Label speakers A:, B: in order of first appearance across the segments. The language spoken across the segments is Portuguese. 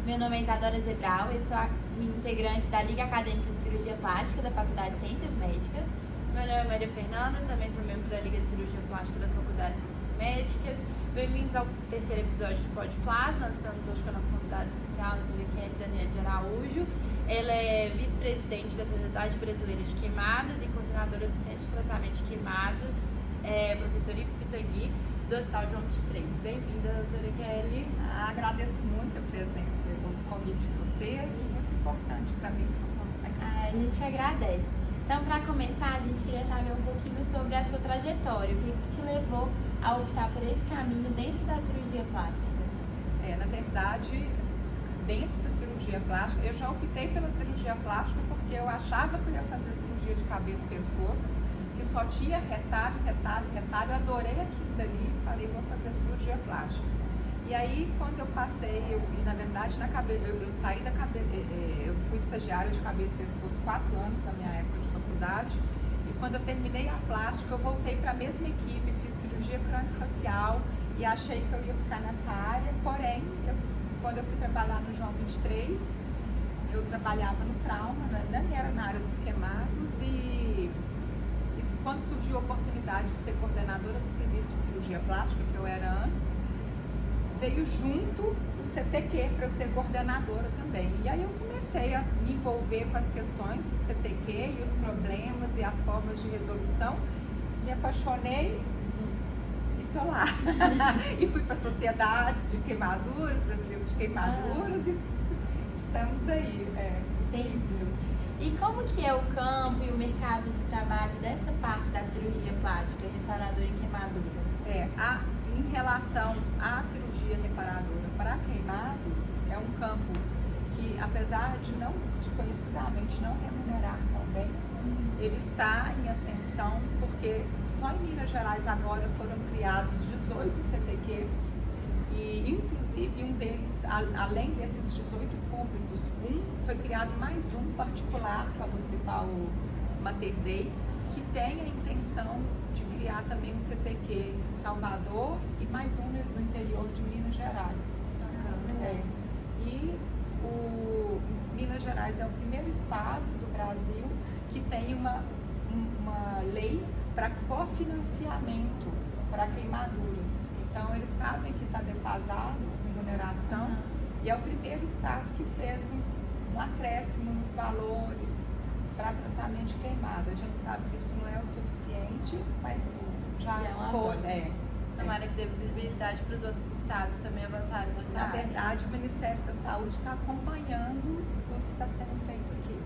A: Meu nome é Isadora Zebral, eu sou a integrante da Liga Acadêmica de Cirurgia Plástica da Faculdade de Ciências Médicas.
B: Meu nome é Maria Fernanda, também sou membro da Liga de Cirurgia Plástica da Faculdade de Ciências Médicas. Bem-vindos ao terceiro episódio do PodPlas. Nós estamos hoje com a nossa convidada especial, a doutora Kelly Daniele de Araújo. Ela é vice-presidente da Sociedade Brasileira de Queimados e coordenadora do Centro de Tratamento de Queimados, professor Ivo Pitangui, do Hospital João 23. Bem-vinda, doutora Kelly.
C: Agradeço muito a presença, o convite de vocês, muito importante para mim.
A: A gente agradece. Então, para começar, a gente queria saber um pouquinho sobre a sua trajetória, o que te levou a optar por esse caminho dentro da cirurgia plástica?
C: Na verdade, dentro da cirurgia plástica, eu já optei pela cirurgia plástica porque eu achava que eu ia fazer cirurgia de cabeça e pescoço, que só tinha retalho, eu adorei aquilo dali, falei, vou fazer cirurgia plástica. E aí, quando eu passei, na verdade, eu saí da cabeça, eu fui estagiária de cabeça e pescoço 4 anos na minha época de faculdade, e quando eu terminei a plástica, eu voltei para a mesma equipe, fiz cirurgia crâniofacial e achei que eu ia ficar nessa área, porém, quando eu fui trabalhar no João 23, eu trabalhava no trauma, nem era na área dos queimados, e quando surgiu a oportunidade de ser coordenadora do serviço de cirurgia plástica, que eu era antes, veio junto o CTQ para eu ser coordenadora também. E aí eu comecei a me envolver com as questões do CTQ e os problemas e as formas de resolução. Me apaixonei e tô lá. E fui para a Sociedade de Queimaduras, Brasileira de Queimaduras, e estamos aí.
A: Entendi. E como que é o campo e o mercado de trabalho dessa parte da cirurgia plástica, restauradora e queimadura?
C: Em relação à cirurgia reparadora para queimados, é um campo que, apesar de conhecidamente não remunerar tão bem, ele está em ascensão, porque só em Minas Gerais agora foram criados 18 CTQs e, inclusive, um deles, além desses 18 públicos, foi criado mais um particular, que é o Hospital Mater Dei, que tem a intenção de criar também um CTQ em Salvador e mais um no interior de Minas Gerais. E o Minas Gerais é o primeiro estado do Brasil que tem uma lei para cofinanciamento para queimaduras. Então eles sabem que está defasado a remuneração e é o primeiro estado que fez um acréscimo nos valores para tratamento de queimado. A gente sabe que isso não é o suficiente, mas já foi.
B: Tomara que dê visibilidade para os outros estados também avançarem nessa área.
C: Na verdade, o Ministério da Saúde está acompanhando tudo que está sendo feito aqui.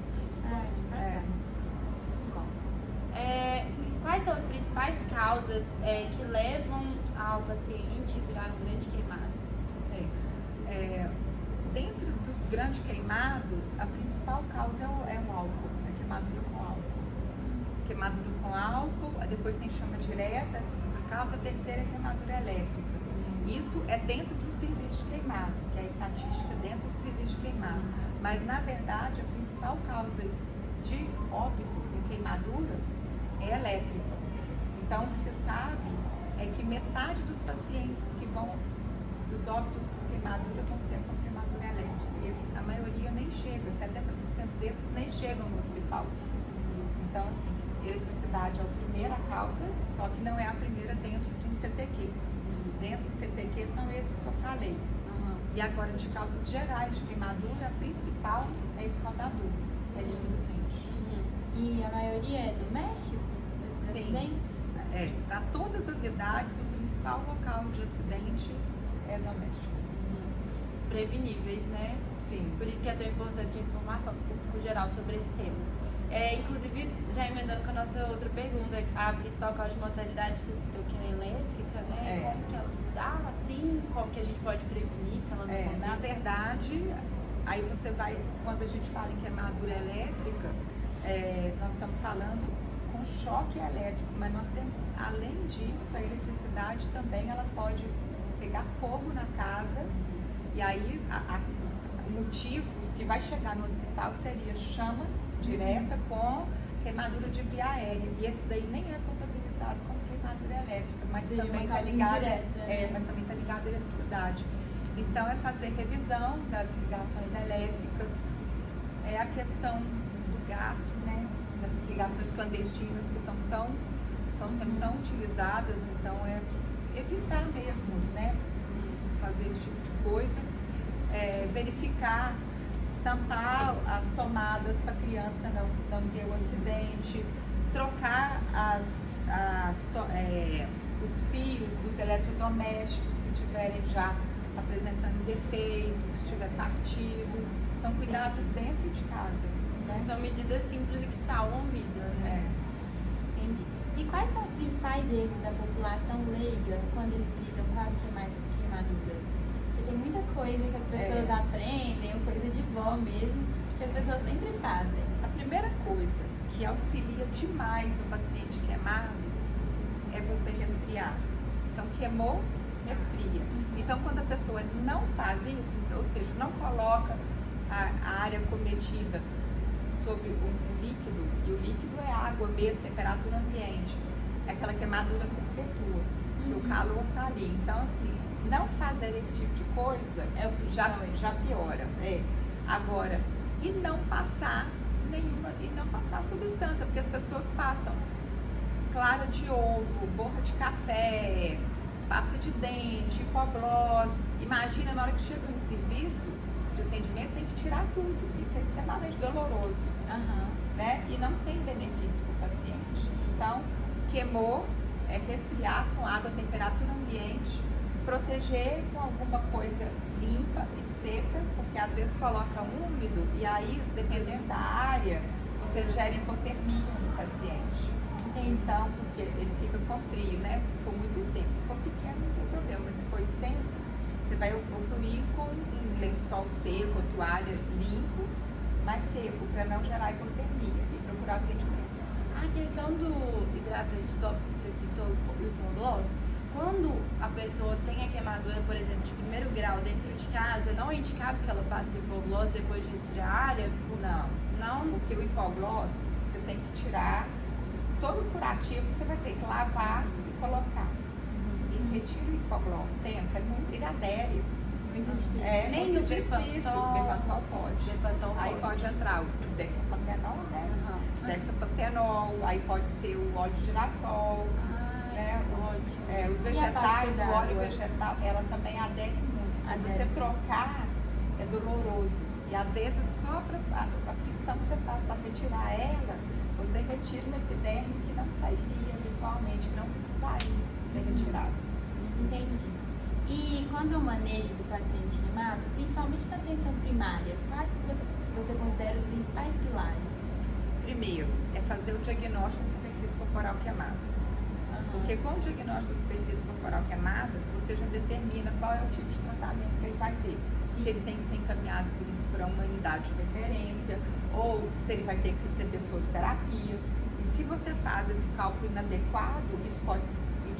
B: Quais são as principais causas que levam ao paciente virar um grande queimado?
C: Dentro dos grandes queimados, a principal causa é o álcool. Queimadura com álcool. Queimadura com álcool, depois tem chama direta, a segunda causa, a terceira é queimadura elétrica. Isso é dentro de um serviço de queimado, que é a estatística dentro do serviço de queimado. Mas, na verdade, a principal causa de óbito em queimadura é elétrica. Então, o que se sabe é que metade dos pacientes que vão, dos óbitos por queimadura, vão ser com queimadura elétrica. A maioria nem chega, 70% desses nem chegam no hospital. Então, assim, eletricidade é a primeira causa, só que não é a primeira dentro de um CTQ. Dentro do CTQ são esses que eu falei. E agora, de causas gerais de queimadura, a principal é escaldadura, é líquido quente.
A: E a maioria é doméstico? Desses acidentes?
C: Para todas as idades, o principal local de acidente é doméstico.
B: Preveníveis, né?
C: Sim.
B: Por isso que é tão importante a informação do público geral sobre esse tema. Inclusive, já emendando com a nossa outra pergunta, a principal causa de mortalidade, você citou que é elétrica, né? Como que ela se dá, assim? Como que a gente pode prevenir que ela não aconteça?
C: Na verdade, aí você vai, quando a gente fala em queimadura elétrica, nós estamos falando com choque elétrico, mas nós temos, além disso, a eletricidade também, ela pode pegar fogo na casa. E aí, o motivo que vai chegar no hospital seria chama direta com queimadura de via aérea. E esse daí nem é contabilizado como queimadura elétrica, mas também está ligado à eletricidade. Então é fazer revisão das ligações elétricas, é a questão do gato, né? Dessas ligações clandestinas que estão sendo tão utilizadas, então é evitar mesmo, né? Fazer esse tipo de coisa, verificar, tampar as tomadas para a criança não ter o acidente, trocar os fios dos eletrodomésticos que estiverem já apresentando defeito, se estiver partido, são cuidados dentro de casa. Né?
B: São medidas simples e que salvam vida, né?
A: Entendi. E quais são os principais erros da população leiga quando eles lidam com as queimaduras? Porque tem muita coisa que as pessoas aprendem, ou coisa de vó mesmo, que as pessoas sempre fazem.
C: A primeira coisa que auxilia demais no paciente queimado é você resfriar. Então, queimou, resfria. Então, quando a pessoa não faz isso, ou seja, não coloca a área cometida sobre um líquido, e o líquido é água mesmo, temperatura ambiente, aquela queimadura perpetua, porque o calor está ali. Então, assim, não fazer esse tipo de coisa já piora. Agora, e não passar substância, porque as pessoas passam clara de ovo, borra de café, pasta de dente, hipogloss. Imagina, na hora que chega no serviço de atendimento, tem que tirar tudo. Isso é extremamente doloroso, né? E não tem benefício para o paciente. Então, queimou, resfriar com água a temperatura ambiente, proteger com alguma coisa limpa e seca, porque às vezes coloca úmido e aí, dependendo da área, você gera hipotermia no paciente. Então, porque ele fica com frio, né? Se for muito extenso, se for pequeno não tem problema, mas se for extenso, você vai ocluir com um lençol seco, toalha limpo, mas seco, para não gerar hipotermia e procurar atendimento.
B: A questão do hidratante tópico que você citou, o hipogloss, quando a pessoa tem a queimadura, por exemplo, de primeiro grau dentro de casa, não é indicado que ela passe o hipogloss depois de resfriar a área?
C: Não, porque o hipogloss você tem que tirar todo o curativo, você vai ter que lavar e colocar. E retira o hipogloss, tenta, ele adere.
A: Muito difícil.
B: Nem
C: muito
B: no
C: difícil. O Bepantol pode. Aí pode entrar o dexapantenol, né? Dexapantenol, aí pode ser o óleo de girassol, né? Os vegetais, o óleo vegetal, ela também adere muito. Quando você trocar, é doloroso. E às vezes só para a fricção que você faz para retirar ela, você retira uma epiderme que não sairia habitualmente, que não precisaria ser retirado.
A: Entendi. E quanto ao manejo do paciente queimado, principalmente na atenção primária, quais você considera os principais pilares?
C: Primeiro, é fazer o diagnóstico da superfície corporal queimada. Porque com o diagnóstico da superfície corporal queimada, você já determina qual é o tipo de tratamento que ele vai ter. Se ele tem que ser encaminhado por uma unidade de referência, ou se ele vai ter que receber soroterapia. E se você faz esse cálculo inadequado, isso pode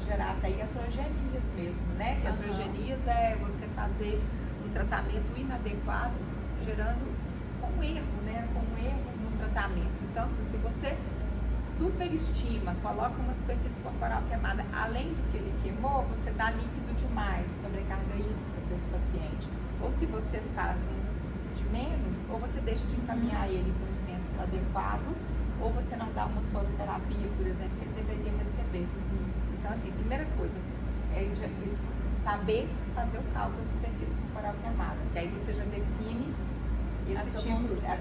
C: gerar até iatrogenias mesmo, né? Iatrogenias é você fazer um tratamento inadequado, gerando um erro, né? Um erro no tratamento. Então, se você superestima, coloca uma superfície corporal queimada além do que ele queimou, você dá líquido demais, sobrecarga hídrica para esse paciente. Ou se você faz de menos, ou você deixa de encaminhar ele para um centro adequado, ou você não dá uma soroterapia, por exemplo, que ele deveria receber. Então, assim, primeira coisa é saber fazer o cálculo da superfície corporal queimada, que aí você já define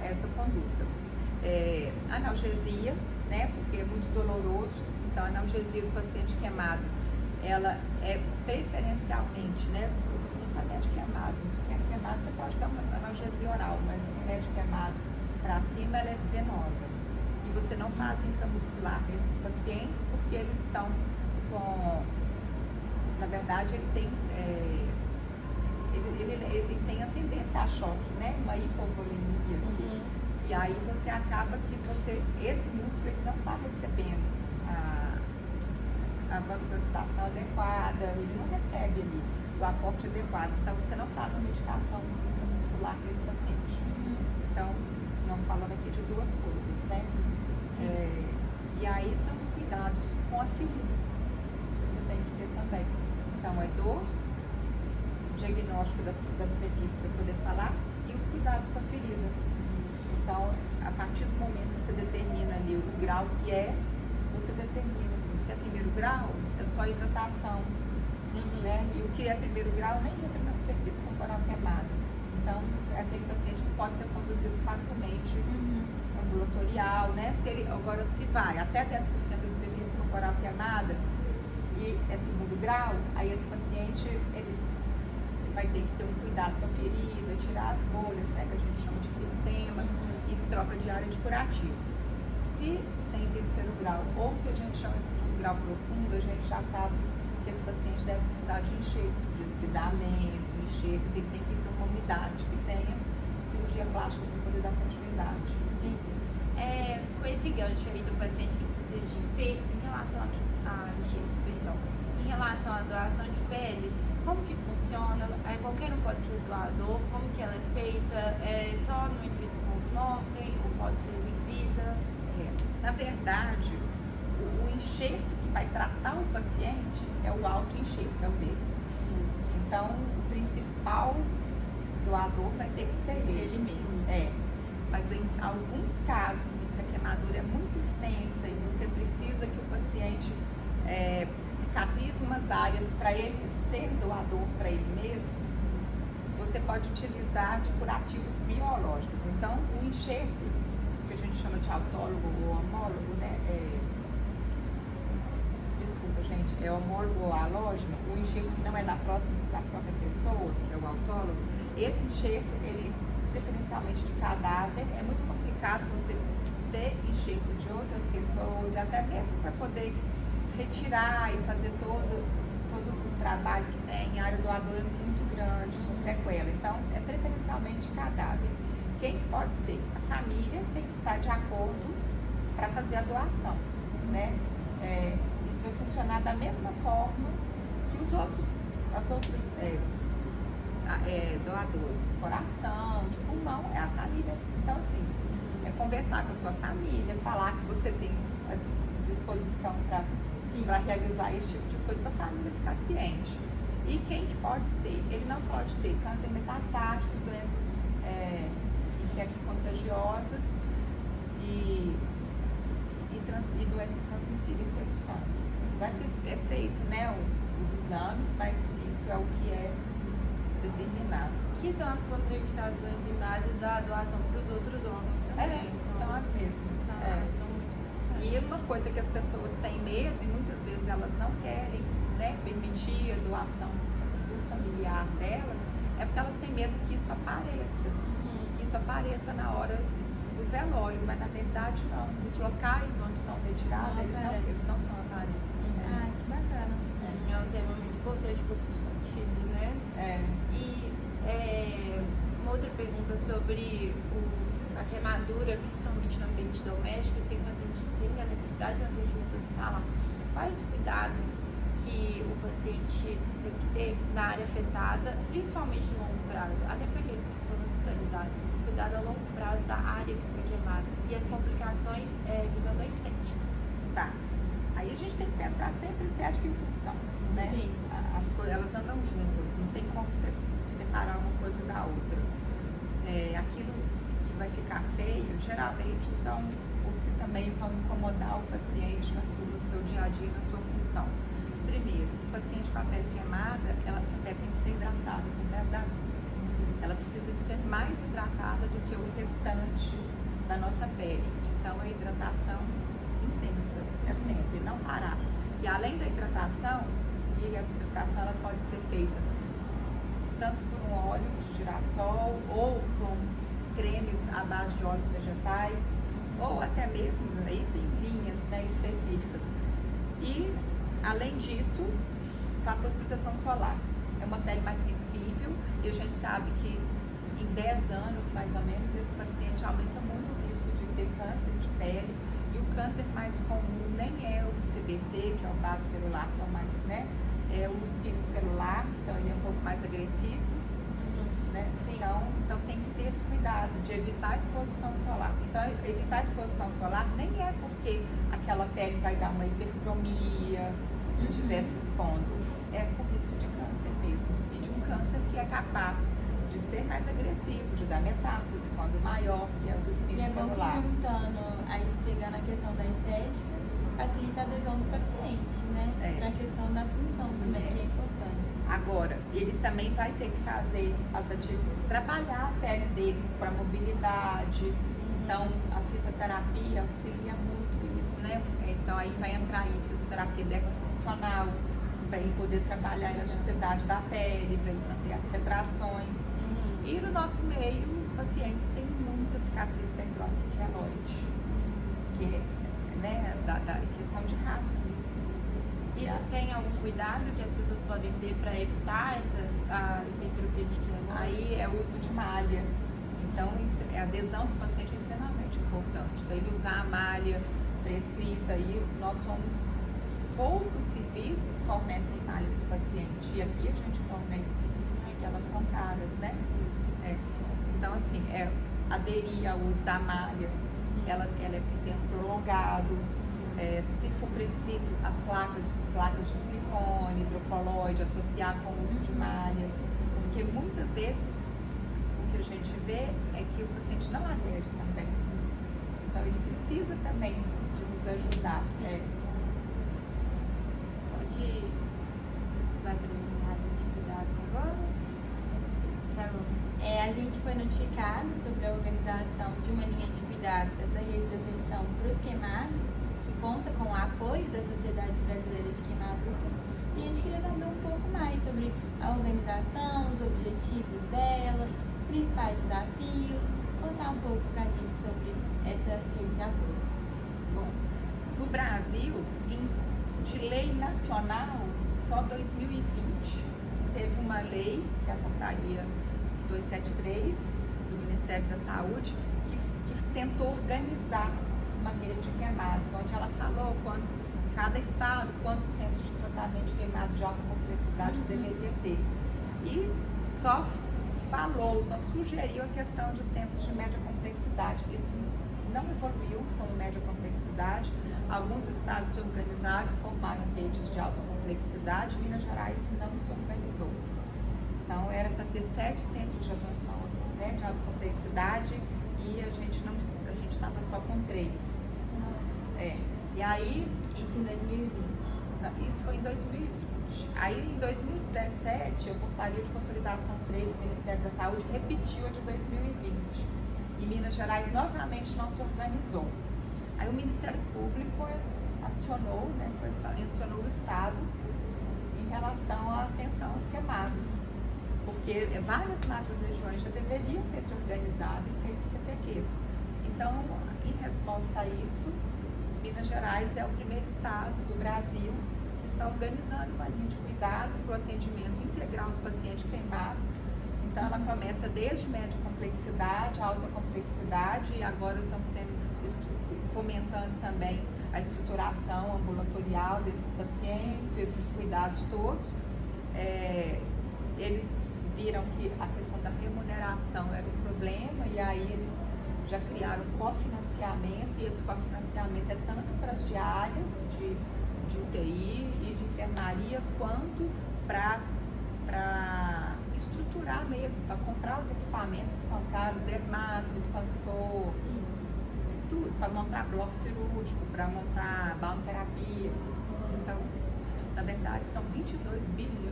C: essa conduta. Analgesia, né, porque é muito doloroso, então a analgesia do paciente queimado, ela é preferencialmente, né, o remédio queimado, você pode dar uma analgesia oral, mas o remédio queimado para cima ela é venosa. E você não faz intramuscular nesses pacientes porque eles estão com, na verdade ele tem a tendência a choque, né? Uma hipovolemia aqui. E aí você acaba que esse músculo ele não está recebendo a vascularização adequada, ele não recebe ali o aporte adequado. Então você não faz a medicação intramuscular para esse paciente. Então, nós falamos aqui de duas coisas, né? E aí são os cuidados com a ferida. Você tem que ter também. Então, é dor, diagnóstico da superfície para poder falar e os cuidados com a ferida. Então, a partir do momento que você determina ali o grau que é, você determina assim, se é primeiro grau, é só hidratação, né? E o que é primeiro grau nem entra na superfície corporal queimada. Então, aquele paciente pode ser conduzido facilmente ambulatorial, né? Agora, se vai até 10% da superfície corporal queimada e é segundo grau, aí esse paciente, ele vai ter que ter um cuidado com a ferida, tirar as bolhas, né? Que a gente chama de fibritema, e troca diária de curativo. Se tem terceiro grau ou que a gente chama de segundo grau profundo, a gente já sabe que esse paciente deve precisar de enxerto, de espidamento, enxerto, tem que ir para uma unidade que tenha cirurgia plástica para poder dar continuidade.
B: Entendi. Com esse gancho aí do paciente que precisa de enxerto, em relação em relação à doação de pele, como que funciona? Qualquer um pode ser doador? Como que ela é feita? É só no indivíduo post-mortem ou pode ser vivida?
C: Na verdade, o enxerto que vai tratar o paciente é o auto-enxerto, é o dele. Então, o principal doador vai ter que ser ele mesmo. Mas em alguns casos em que a queimadura é muito extensa e você precisa que o paciente cicatrize umas áreas para ele ser doador para ele mesmo, você pode utilizar de curativos biológicos. Então, o enxerto, que a gente chama de autólogo ou homólogo, né? Desculpa, gente, é homólogo ou halógeno, o enxerto que não é da própria pessoa, que é o autólogo, esse enxerto, ele preferencialmente de cadáver, é muito complicado você ter enxerto de outras pessoas, até mesmo para poder retirar e fazer todo o trabalho que tem. A área doadora é muito grande, com sequela, então é preferencialmente cadáver. Quem pode ser? A família tem que estar de acordo para fazer a doação, né? Isso vai funcionar da mesma forma que as outros doadores, coração, de pulmão, é a família. Então, assim, é conversar com a sua família, falar que você tem a disposição para realizar esse tipo de coisa, para a família ficar ciente. E quem que pode ser? Ele não pode ter câncer metastático, doenças infecto-contagiosas e doenças transmissíveis pelo sangue. Vai ser feito, né, os exames, mas isso é o que é determinado.
B: Que são as contraindicações em base da doação para os outros órgãos também?
C: São as mesmas. E uma coisa que as pessoas têm medo, e muitas vezes elas não querem, né, permitir a doação do familiar delas, é porque elas têm medo que isso apareça. Que isso apareça na hora do velório, mas na verdade não. Os locais onde são retirados, eles não são aparentes.
A: Que bacana.
B: É um tema muito importante para o discutido, né? E uma outra pergunta sobre a queimadura, principalmente no ambiente doméstico, sem a necessidade de um atendimento hospitalar. Quais os cuidados que o paciente tem que ter na área afetada, principalmente no longo prazo, até para aqueles que foram hospitalizados, cuidado a longo prazo da área que foi queimada e as complicações visando a estética?
C: Tá. Aí a gente tem que pensar sempre estética em função, né?
A: Sim.
C: As coisas, elas andam juntas, não tem como você separar uma coisa da outra. Aquilo que vai ficar feio, geralmente são os que também vão incomodar o paciente no seu dia a dia, na sua função. Primeiro, o paciente com a pele queimada, essa pele tem que ser hidratada por resto da vida. Ela precisa de ser mais hidratada do que o restante da nossa pele. Então, a hidratação intensa, é sempre, não parar. E além da hidratação, essa hidratação ela pode ser feita tanto por um óleo de girassol ou com cremes à base de óleos vegetais, ou até mesmo, aí tem linhas, né, específicas. E, além disso, fator de proteção solar. É uma pele mais sensível e a gente sabe que em 10 anos, mais ou menos, esse paciente aumenta muito o risco de ter câncer de pele. E o câncer mais comum nem é o CBC, que é o base celular, que é o mais, né? É o espinocelular, então ele é um pouco mais agressivo, né? Então tem que ter esse cuidado de evitar a exposição solar. Então, evitar a exposição solar nem é porque aquela pele vai dar uma hipercromia se estiver se expondo, é por risco de câncer mesmo e de um câncer que é capaz de ser mais agressivo, de dar metástase quando maior, que é o do
A: E
C: espinho
A: é bom que
C: celular.
A: juntando, aí pegando a questão da estética, facilita a adesão do paciente, né?
C: É.
A: Para a questão da função também, que é importante.
C: Agora, ele também vai ter que fazer trabalhar a pele dele para mobilidade. Então, a fisioterapia auxilia muito isso, né? Então, aí vai entrar em fisioterapia decatofuncional, para ele poder trabalhar a elasticidade da pele, para ele manter as retrações. E no nosso meio, os pacientes têm muita cicatriz periférica queloide, que é, né, da questão de raça mesmo.
B: E tem algum cuidado que as pessoas podem ter para evitar a hipertrofia de queloide?
C: Aí é o uso de malha. Então, a adesão do paciente é extremamente importante. Então, ele usar a malha prescrita, e nós somos poucos serviços que fornecem malha para o paciente. E aqui a gente fornece, que elas são caras, né? Então, assim, aderir ao uso da malha, ela é por tempo prolongado. Se for prescrito as placas de silicone, hidrocolóide, associar com o uso de malha, porque muitas vezes o que a gente vê é que o paciente não adere também. Então ele precisa também de nos ajudar.
B: Pode. Vai para a área de cuidados agora? Tá bom.
A: A gente foi notificado sobre a organização de uma linha de cuidados, essa rede de atenção para os queimados, que conta com o apoio da Sociedade Brasileira de Queimaduras. E a gente queria saber um pouco mais sobre a organização, os objetivos dela, os principais desafios, contar um pouco para a gente sobre essa rede de apoio.
C: Bom, no Brasil, de lei nacional, só 2020 teve uma lei, que é a portaria 273 do Ministério da Saúde, que tentou organizar uma rede de queimados, onde ela falou cada estado, quantos centros de tratamento de queimados de alta complexidade deveria ter. E só sugeriu a questão de centros de média complexidade. Isso não evoluiu como média complexidade. Alguns estados se organizaram e formaram redes de alta complexidade. Minas Gerais não se organizou. Então, era para ter 7 centros de atenção, né, de alta complexidade, e a gente estava só com 3. E aí...
A: Isso em 2020?
C: Não, isso foi em 2020. Aí, em 2017, a portaria de consolidação 3 do Ministério da Saúde repetiu a de 2020. E Minas Gerais novamente não se organizou. Aí o Ministério Público acionou o Estado em relação à atenção aos queimados. Porque várias macro-regiões já deveriam ter se organizado e feito CTQs. Então, em resposta a isso, Minas Gerais é o primeiro estado do Brasil que está organizando uma linha de cuidado para o atendimento integral do paciente queimado. Então, ela começa desde média complexidade, alta complexidade, e agora estão fomentando também a estruturação ambulatorial desses pacientes, esses cuidados todos. Eles viram que a questão da remuneração era um problema, e aí eles já criaram cofinanciamento, e esse cofinanciamento é tanto para as diárias de UTI e de enfermaria, quanto para estruturar mesmo, para comprar os equipamentos que são caros, dermato, expansor, tudo, para montar bloco cirúrgico, para montar balneoterapia. Então, na verdade, são 22 milhões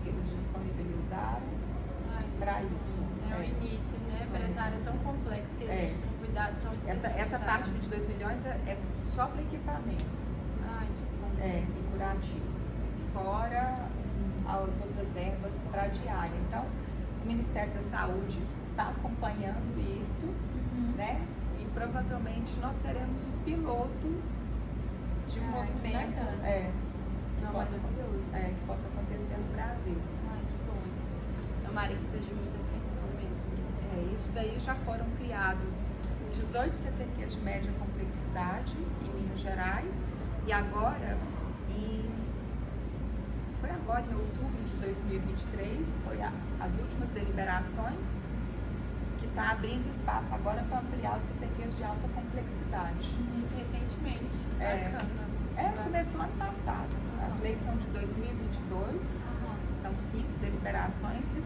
C: que eles disponibilizaram para isso.
B: O início, né? Para essa área tão complexa que existe um cuidado tão específico.
C: Essa parte de 22 milhões é só para equipamento.
B: Que bom.
C: E curativo. Fora as outras verbas para diária. Então, o Ministério da Saúde está acompanhando isso, né? E provavelmente nós seremos o piloto de um movimento que possa acontecer no Brasil.
B: Que bom. Tomara que precisa de muita atenção mesmo.
C: Isso daí já foram criados 18 CTQs de média complexidade em Minas Gerais, e agora, em outubro de 2023, foi as últimas deliberações, que está abrindo espaço agora para ampliar os CTQs de alta complexidade.
B: Recentemente, bacana.
C: Começou ano passado. As leis são de 2022, são 5 deliberações e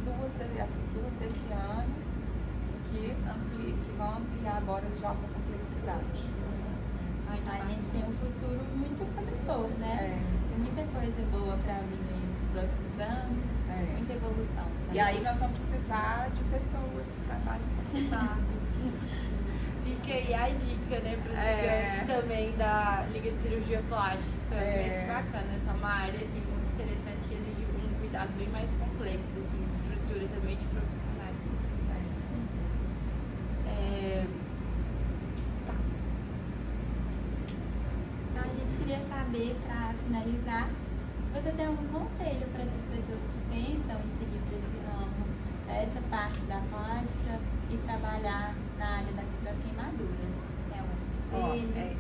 C: essas duas desse ano que vão ampliar agora de alta complexidade.
A: A gente tem um futuro muito promissor, né? Tem muita coisa boa para vir nos próximos anos, muita evolução.
C: E aí nós vamos precisar de pessoas que trabalhem com dados.
B: Fica aí a dica, né, para os estudantes também da Liga de Cirurgia Plástica. Bem bacana, essa é uma área assim, muito interessante que exige um cuidado bem mais complexo, assim, de estrutura também de profissionais.
A: Tá. Então a gente queria saber, para finalizar, se você tem algum conselho para essas pessoas que pensam em seguir para esse ramo, essa parte da plástica e trabalhar na área das queimaduras. Tem algum conselho?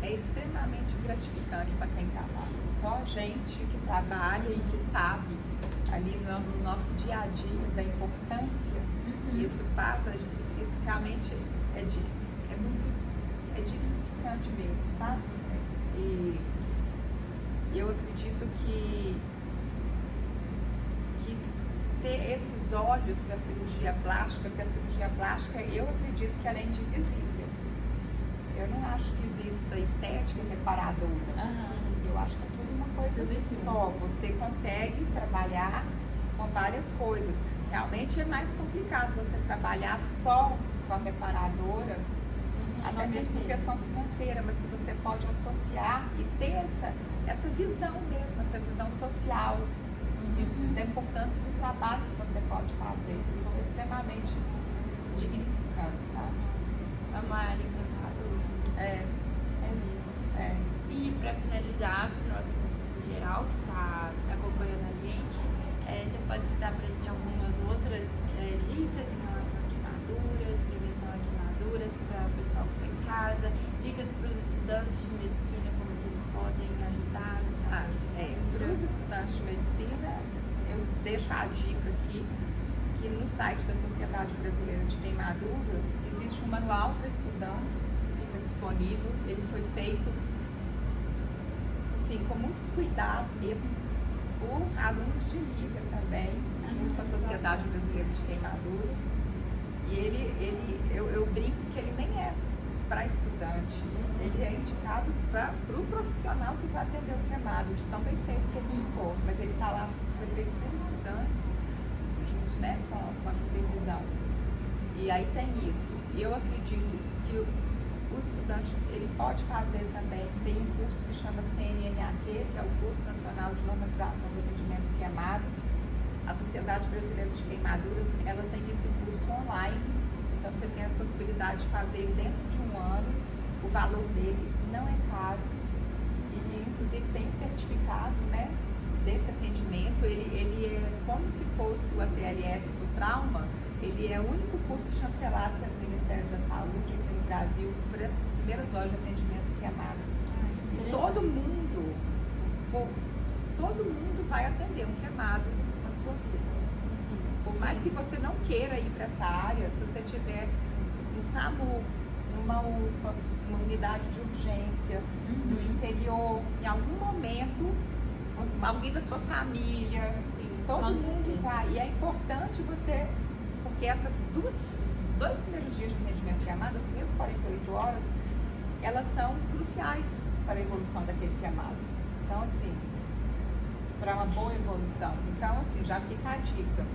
C: É extremamente gratificante para quem trabalha. Só gente que trabalha e que sabe ali no nosso dia a dia da importância que isso faz, isso realmente é dignificante mesmo, sabe? E eu acredito que ter esses olhos para a cirurgia plástica, porque a cirurgia plástica, eu acredito que ela é indivisível. Eu não acho que exista estética reparadora. Eu acho que é tudo uma coisa só. Você consegue trabalhar com várias coisas. Realmente é mais complicado você trabalhar só com a reparadora, até mesmo por questão financeira, mas que você pode associar e ter essa visão mesmo, essa visão social. Da importância do trabalho que você pode fazer. Isso é extremamente dignificante, sabe?
B: É uma área encantadora. E para finalizar, para o nosso público geral que está acompanhando a gente, você pode citar para a gente algumas outras dicas em relação a queimaduras, prevenção a queimaduras para o pessoal que está em casa, dicas para os estudantes de medicina, como que eles podem ajudar nessa área?
C: Para os estudantes de medicina, eu deixo a dica aqui que no site da Sociedade Brasileira de Queimaduras existe um manual para estudantes que fica disponível. Ele foi feito assim, com muito cuidado mesmo por alunos de liga também, junto com a Sociedade Brasileira de Queimaduras. E eu brinco que ele nem é para estudante, ele é indicado para o profissional que vai atender o queimado, de tão bem feito que ele ficou. Mas ele está lá, foi feito por estudantes, junto, né, com a supervisão. E aí tem isso. E eu acredito que o estudante ele pode fazer também, tem um curso que chama CNNAQ, que é o Curso Nacional de Normalização do Atendimento Queimado. A Sociedade Brasileira de Queimaduras, ela tem esse curso online, então você tem a possibilidade de fazer dentro de um ano. O valor dele não é caro e inclusive tem um certificado, né, desse atendimento. Ele é como se fosse o ATLS do trauma. Ele é o único curso chancelado pelo Ministério da Saúde aqui no Brasil por essas primeiras horas de atendimento queimado. E todo mundo vai atender um queimado na sua vida. Por mais que você não queira ir para essa área, se você tiver no SAMU, numa UPA, uma unidade de urgência, no interior, em algum momento, alguém da sua família, assim, todo mundo vai. E é importante você, porque os dois primeiros dias de atendimento queimado, as primeiras 48 horas, elas são cruciais para a evolução daquele queimado. Então, assim, para uma boa evolução. Então, assim, já fica a dica.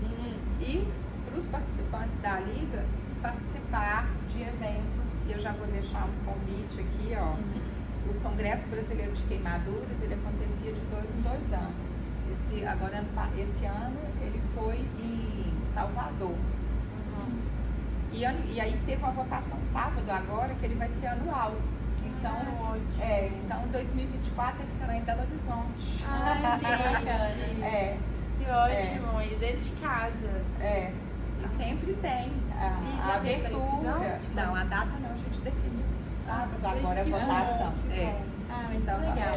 C: E para os participantes da Liga, participar de eventos, e eu já vou deixar um convite aqui, ó. O Congresso Brasileiro de Queimaduras, ele acontecia de 2 em 2 anos. Esse ano ele foi em Salvador. E aí teve uma votação sábado agora, que ele vai ser anual. Então, então em 2024 ele será em Belo Horizonte.
B: Ai, gente! Que ótimo! E dentro de casa.
C: E sempre tem a abertura. Não, a data não, a gente definiu sábado, agora a votação.
A: Mas
C: então,
A: legal.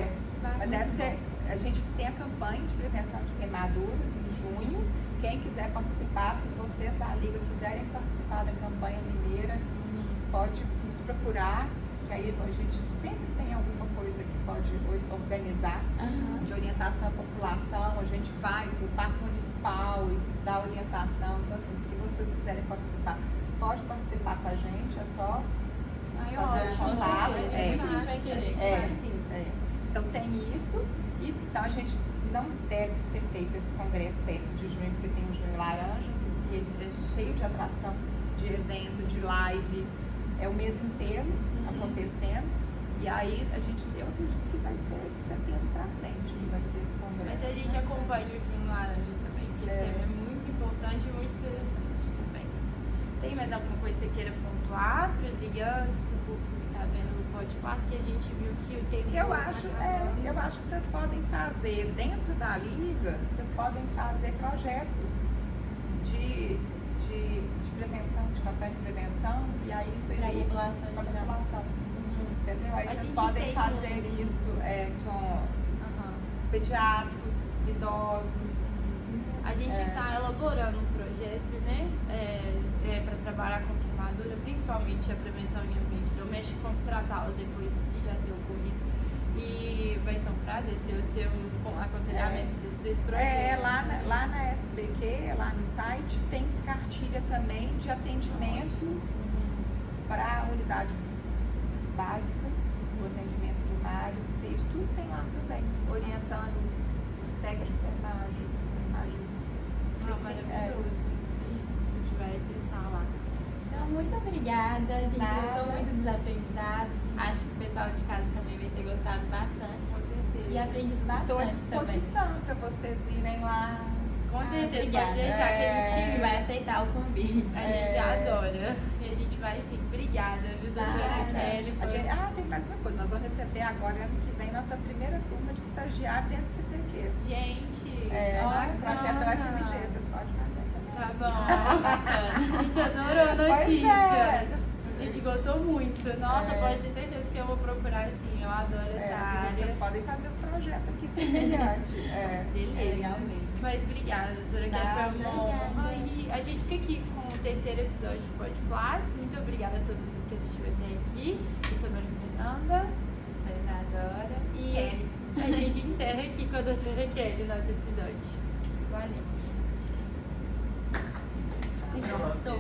C: Mas deve ser, a gente tem a campanha de prevenção de queimaduras em junho. Quem quiser participar, se vocês da Liga quiserem participar da campanha mineira, pode nos procurar, que aí a gente sempre tem alguma coisa que pode organizar de orientação à população. A gente vai para o Parque Municipal e dá orientação. Então, assim, se vocês quiserem participar, pode participar com a gente, é só fazer o contato.
A: A gente vai querer.
C: Então tem isso, e então a gente não deve ser feito esse congresso perto de junho, porque tem o Junho Laranja, que é cheio de atração, de evento, de live, é o mês inteiro acontecendo, e aí eu acredito que vai ser de setembro pra frente, que vai ser esse congresso.
B: Mas a gente acompanha o Junho Laranja também, porque esse tema é muito importante e muito interessante também. Tem mais alguma coisa que você queira pontuar para os ligantes, para o público que está vendo o podcast, que a gente viu que o tempo
C: eu acho que vocês podem fazer, dentro da Liga, vocês podem fazer projetos de prevenção, de campanha de prevenção, e aí isso
A: Para a
C: iria
A: população
C: para a
A: geral.
C: população. Entendeu? Aí
B: A
C: vocês
B: gente
C: podem
B: tem
C: fazer isso com pediatras, idosos.
B: A gente está elaborando um projeto, né, para trabalhar com queimadura, principalmente a prevenção em ambiente doméstico, como tratá-la depois de já ter ocorrido. E vai ser um prazer ter os seus aconselhamentos desse projeto.
C: Lá na SBQ, lá no site, tem cartilha também de atendimento para a unidade básica, o atendimento primário, isso tudo tem lá também, orientando os técnicos de enfermagem.
B: Maravilhoso. A gente vai acessar lá.
A: Então, muito obrigada. A gente
C: Nada.
A: gostou muito dos aprendizados. Acho que o pessoal de casa também vai ter gostado bastante.
B: Com certeza.
A: E aprendido
C: Estou à
A: bastante também.
C: disposição para vocês irem lá.
B: Com certeza,
A: obrigada.
B: pode deixar que
A: A
B: a
A: gente
B: gente
A: vai aceitar o convite.
B: A gente adora. E a gente vai sim. Obrigada, viu, doutora
C: Nada.
B: Kelly?
C: Tem mais uma coisa. Nós vamos receber agora, ano que vem, nossa primeira turma de estagiário dentro do CTQ.
B: Gente,
C: O projeto da UFMG, vocês podem fazer também.
B: Tá bom. A gente adorou a notícia. A gente gostou muito. Nossa, pode ter certeza que eu vou procurar sim. Eu adoro essa área.
C: Vocês podem fazer um projeto aqui semelhante.
B: Beleza.
A: legal mesmo.
B: Mas obrigada, doutora Kelly. Foi uma honra. E a gente fica aqui com o terceiro episódio do Podplus. Muito obrigada a todo mundo que assistiu até aqui. Eu sou a Maria Fernanda.
A: Sou Isadora.
B: E a gente encerra aqui com a doutora Kelly o nosso episódio. Valeu.
A: Gostou.